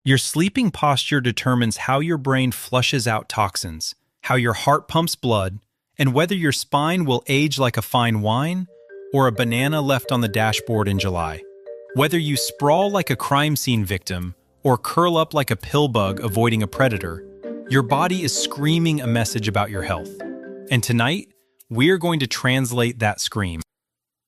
Your sleeping posture determines how your brain flushes out toxins, how your heart pumps blood, and whether your spine will age like a fine wine or a banana left on the dashboard in July. Whether you sprawl like a crime scene victim or curl up like a pill bug avoiding a predator, your body is screaming a message about your health. And tonight, we're going to translate that scream.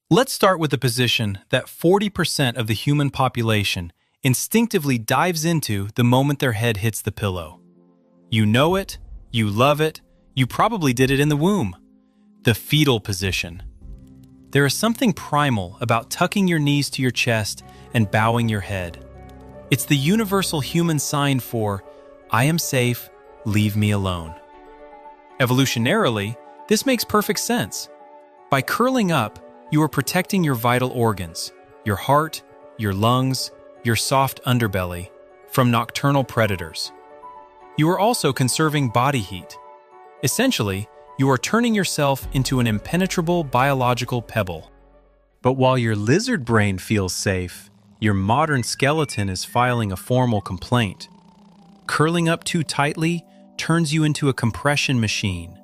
Let's start with the position that 40% of the human population instinctively dives into the moment their head hits the pillow. You know it, you love it, you probably did it in the womb. The fetal position. There is something primal about tucking your knees to your chest and bowing your head. It's the universal human sign for, I am safe, leave me alone. Evolutionarily, this makes perfect sense. By curling up, you are protecting your vital organs, your heart, your lungs, your soft underbelly, from nocturnal predators. You are also conserving body heat. Essentially, you are turning yourself into an impenetrable biological pebble. But while your lizard brain feels safe, your modern skeleton is filing a formal complaint. Curling up too tightly turns you into a compression machine.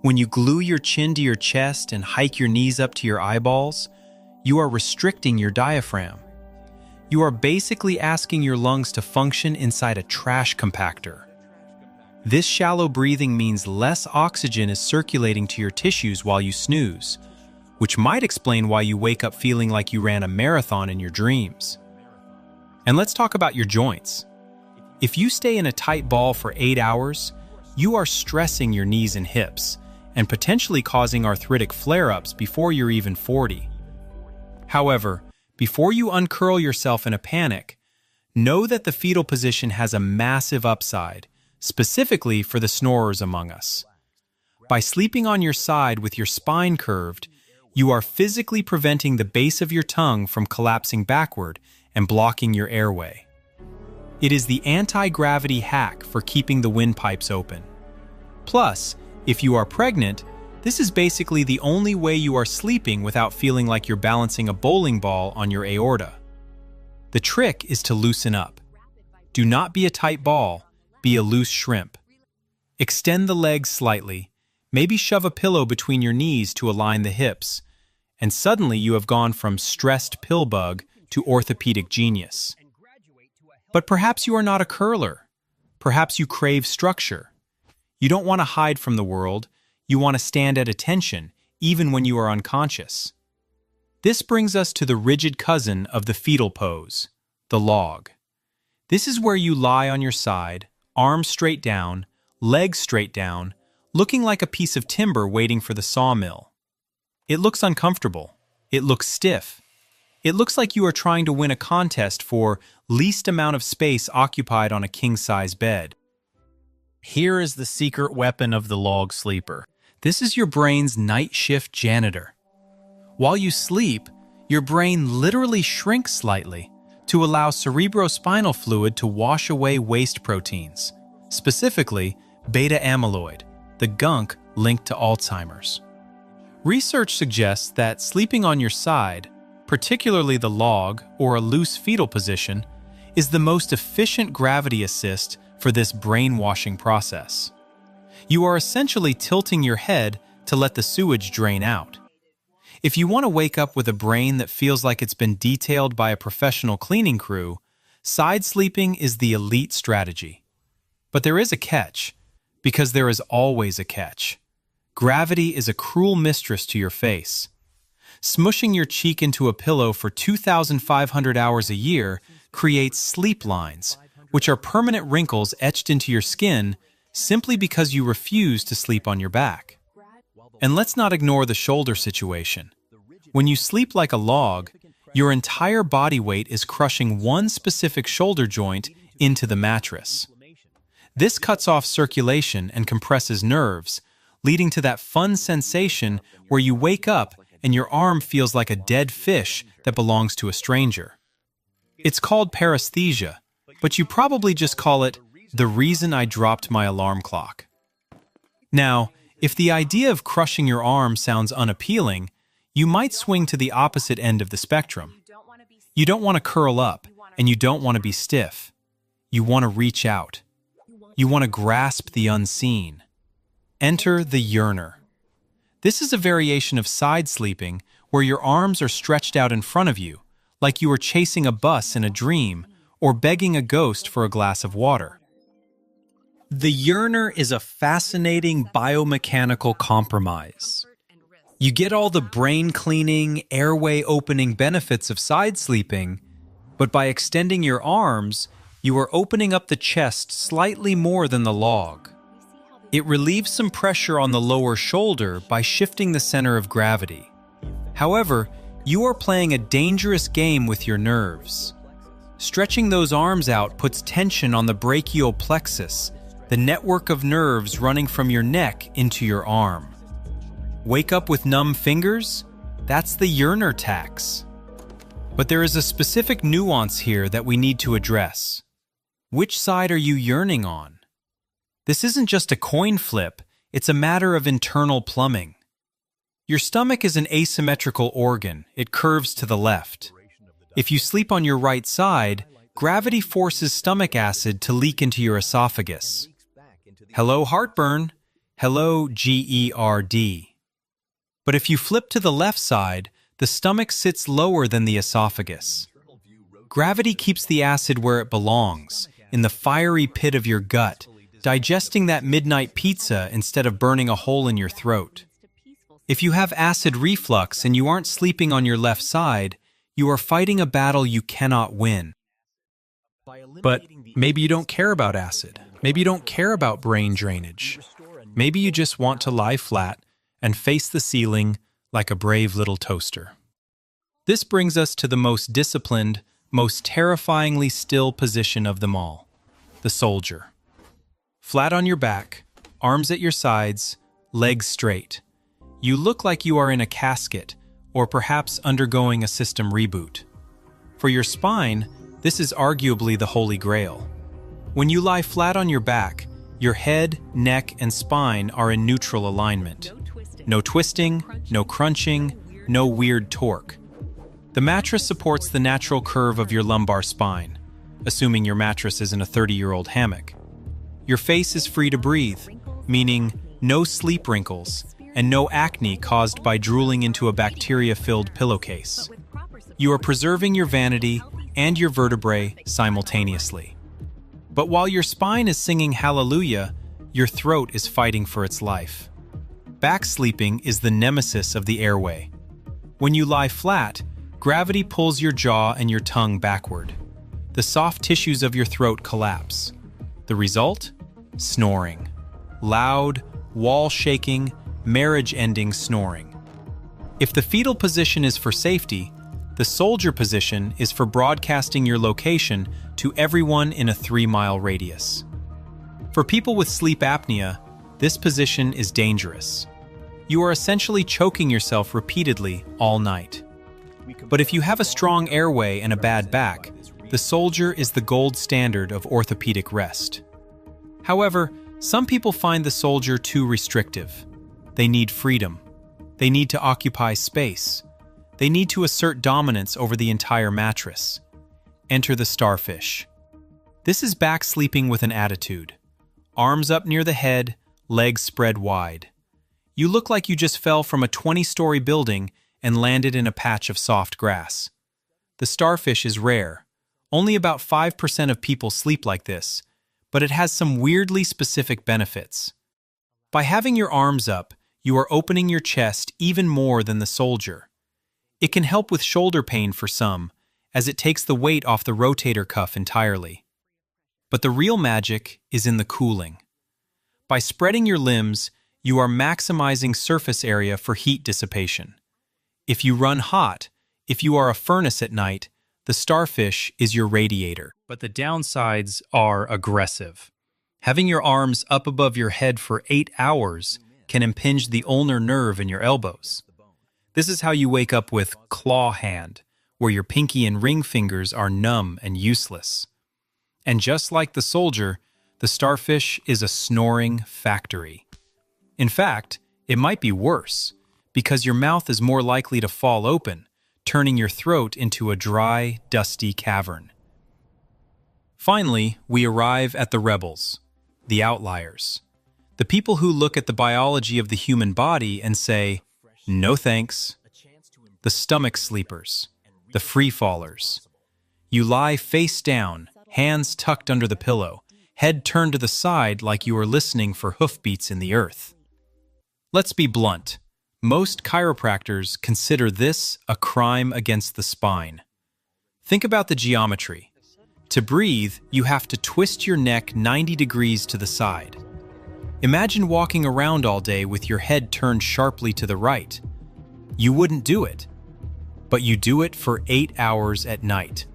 When you glue your chin to your chest and hike your knees up to your eyeballs, you are restricting your diaphragm. You are basically asking your lungs to function inside a trash compactor. This shallow breathing means less oxygen is circulating to your tissues while you snooze, which might explain why you wake up feeling like you ran a marathon in your dreams. And let's talk about your joints. If you stay in a tight ball for 8 hours, you are stressing your knees and hips and potentially causing arthritic flare-ups before you're even 40. However, before you uncurl yourself in a panic, know that the fetal position has a massive upside, specifically for the snorers among us. By sleeping on your side with your spine curved, you are physically preventing the base of your tongue from collapsing backward and blocking your airway. It is the anti-gravity hack for keeping the windpipes open. Plus, if you are pregnant, this is basically the only way you are sleeping without feeling like you're balancing a bowling ball on your aorta. The trick is to loosen up. Do not be a tight ball, be a loose shrimp. Extend the legs slightly, maybe shove a pillow between your knees to align the hips, and suddenly you have gone from stressed pill bug to orthopedic genius. But perhaps you are not a curler. Perhaps you crave structure. You don't want to hide from the world. You want to stand at attention, even when you are unconscious. This brings us to the rigid cousin of the fetal pose, the log. This is where you lie on your side, arms straight down, legs straight down, looking like a piece of timber waiting for the sawmill. It looks uncomfortable. It looks stiff. It looks like you are trying to win a contest for least amount of space occupied on a king-size bed. Here is the secret weapon of the log sleeper. This is your brain's night shift janitor. While you sleep, your brain literally shrinks slightly to allow cerebrospinal fluid to wash away waste proteins, specifically beta amyloid, the gunk linked to Alzheimer's. Research suggests that sleeping on your side, particularly the log or a loose fetal position, is the most efficient gravity assist for this brainwashing process. You are essentially tilting your head to let the sewage drain out. If you want to wake up with a brain that feels like it's been detailed by a professional cleaning crew, side sleeping is the elite strategy. But there is a catch, because there is always a catch. Gravity is a cruel mistress to your face. Smushing your cheek into a pillow for 2,500 hours a year creates sleep lines, which are permanent wrinkles etched into your skin simply because you refuse to sleep on your back. And let's not ignore the shoulder situation. When you sleep like a log, your entire body weight is crushing one specific shoulder joint into the mattress. This cuts off circulation and compresses nerves, leading to that fun sensation where you wake up and your arm feels like a dead fish that belongs to a stranger. It's called paresthesia, but you probably just call it the reason I dropped my alarm clock. Now, if the idea of crushing your arm sounds unappealing, you might swing to the opposite end of the spectrum. You don't want to curl up, and you don't want to be stiff. You want to reach out. You want to grasp the unseen. Enter the yearner. This is a variation of side sleeping where your arms are stretched out in front of you, like you are chasing a bus in a dream or begging a ghost for a glass of water. The yearner is a fascinating biomechanical compromise. You get all the brain-cleaning, airway-opening benefits of side sleeping, but by extending your arms, you are opening up the chest slightly more than the log. It relieves some pressure on the lower shoulder by shifting the center of gravity. However, you are playing a dangerous game with your nerves. Stretching those arms out puts tension on the brachial plexus, the network of nerves running from your neck into your arm. Wake up with numb fingers? That's the yearner tax. But there is a specific nuance here that we need to address. Which side are you yearning on? This isn't just a coin flip, it's a matter of internal plumbing. Your stomach is an asymmetrical organ, it curves to the left. If you sleep on your right side, gravity forces stomach acid to leak into your esophagus. Hello heartburn, hello GERD. But if you flip to the left side, the stomach sits lower than the esophagus. Gravity keeps the acid where it belongs, in the fiery pit of your gut, digesting that midnight pizza instead of burning a hole in your throat. If you have acid reflux and you aren't sleeping on your left side, you are fighting a battle you cannot win. But maybe you don't care about acid. Maybe you don't care about brain drainage. Maybe you just want to lie flat and face the ceiling like a brave little toaster. This brings us to the most disciplined, most terrifyingly still position of them all, the soldier. Flat on your back, arms at your sides, legs straight. You look like you are in a casket, or perhaps undergoing a system reboot. For your spine, this is arguably the Holy Grail. When you lie flat on your back, your head, neck, and spine are in neutral alignment. No twisting, no crunching, no weird torque. The mattress supports the natural curve of your lumbar spine, assuming your mattress isn't a 30-year-old hammock. Your face is free to breathe, meaning no sleep wrinkles and no acne caused by drooling into a bacteria-filled pillowcase. You are preserving your vanity and your vertebrae simultaneously. But while your spine is singing hallelujah, your throat is fighting for its life. Back sleeping is the nemesis of the airway. When you lie flat, gravity pulls your jaw and your tongue backward. The soft tissues of your throat collapse. The result? Snoring. Loud, wall-shaking, marriage-ending snoring. If the fetal position is for safety, the soldier position is for broadcasting your location to everyone in a 3-mile radius. For people with sleep apnea, this position is dangerous. You are essentially choking yourself repeatedly all night. But if you have a strong airway and a bad back, the soldier is the gold standard of orthopedic rest. However, some people find the soldier too restrictive. They need freedom. They need to occupy space. They need to assert dominance over the entire mattress. Enter the starfish. This is back sleeping with an attitude. Arms up near the head, legs spread wide. You look like you just fell from a 20-story building and landed in a patch of soft grass. The starfish is rare. Only about 5% of people sleep like this, but it has some weirdly specific benefits. By having your arms up, you are opening your chest even more than the soldier. It can help with shoulder pain for some, as it takes the weight off the rotator cuff entirely. But the real magic is in the cooling. By spreading your limbs, you are maximizing surface area for heat dissipation. If you run hot, if you are a furnace at night, the starfish is your radiator. But the downsides are aggressive. Having your arms up above your head for 8 hours can impinge the ulnar nerve in your elbows. This is how you wake up with claw hand, where your pinky and ring fingers are numb and useless. And just like the soldier, the starfish is a snoring factory. In fact, it might be worse, because your mouth is more likely to fall open, turning your throat into a dry, dusty cavern. Finally, we arrive at the rebels, the outliers. The people who look at the biology of the human body and say, no thanks. The stomach sleepers, the free fallers. You lie face down, hands tucked under the pillow, head turned to the side like you are listening for hoofbeats in the earth. Let's be blunt. Most chiropractors consider this a crime against the spine. Think about the geometry. To breathe, you have to twist your neck 90 degrees to the side. Imagine walking around all day with your head turned sharply to the right. You wouldn't do it, but you do it for 8 hours at night.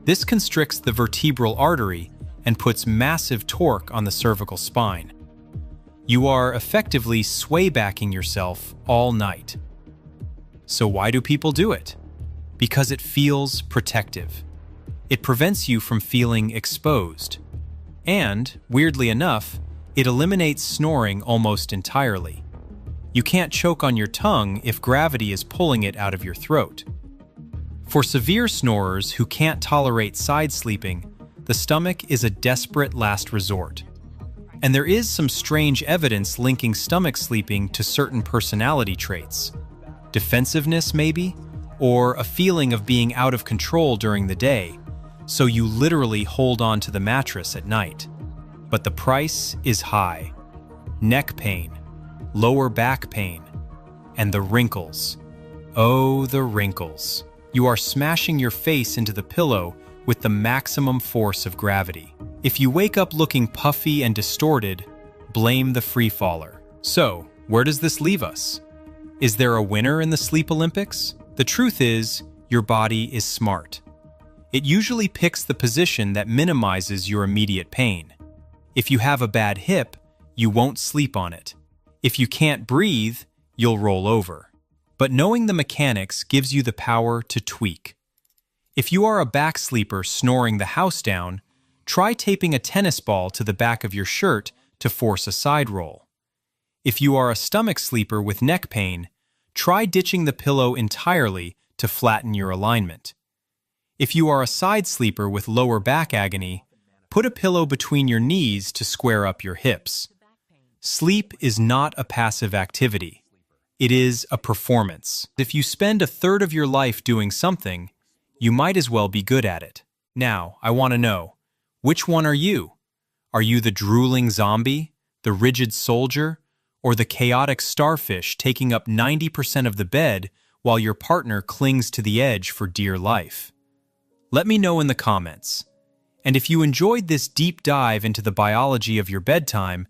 This constricts the vertebral artery and puts massive torque on the cervical spine. You are effectively sway-backing yourself all night. So why do people do it? Because it feels protective. It prevents you from feeling exposed. And, weirdly enough, it eliminates snoring almost entirely. You can't choke on your tongue if gravity is pulling it out of your throat. For severe snorers who can't tolerate side sleeping, the stomach is a desperate last resort. And there is some strange evidence linking stomach sleeping to certain personality traits. Defensiveness, maybe? Or a feeling of being out of control during the day, so you literally hold on to the mattress at night. But the price is high. Neck pain, lower back pain, and the wrinkles. Oh, the wrinkles. You are smashing your face into the pillow with the maximum force of gravity. If you wake up looking puffy and distorted, blame the free faller. So, where does this leave us? Is there a winner in the Sleep Olympics? The truth is, your body is smart. It usually picks the position that minimizes your immediate pain. If you have a bad hip, you won't sleep on it. If you can't breathe, you'll roll over. But knowing the mechanics gives you the power to tweak. If you are a back sleeper snoring the house down, try taping a tennis ball to the back of your shirt to force a side roll. If you are a stomach sleeper with neck pain, try ditching the pillow entirely to flatten your alignment. If you are a side sleeper with lower back agony, put a pillow between your knees to square up your hips. Sleep is not a passive activity. It is a performance. If you spend a third of your life doing something, you might as well be good at it. Now, I want to know, which one are you? Are you the drooling zombie, the rigid soldier, or the chaotic starfish taking up 90% of the bed while your partner clings to the edge for dear life? Let me know in the comments. And if you enjoyed this deep dive into the biology of your bedtime,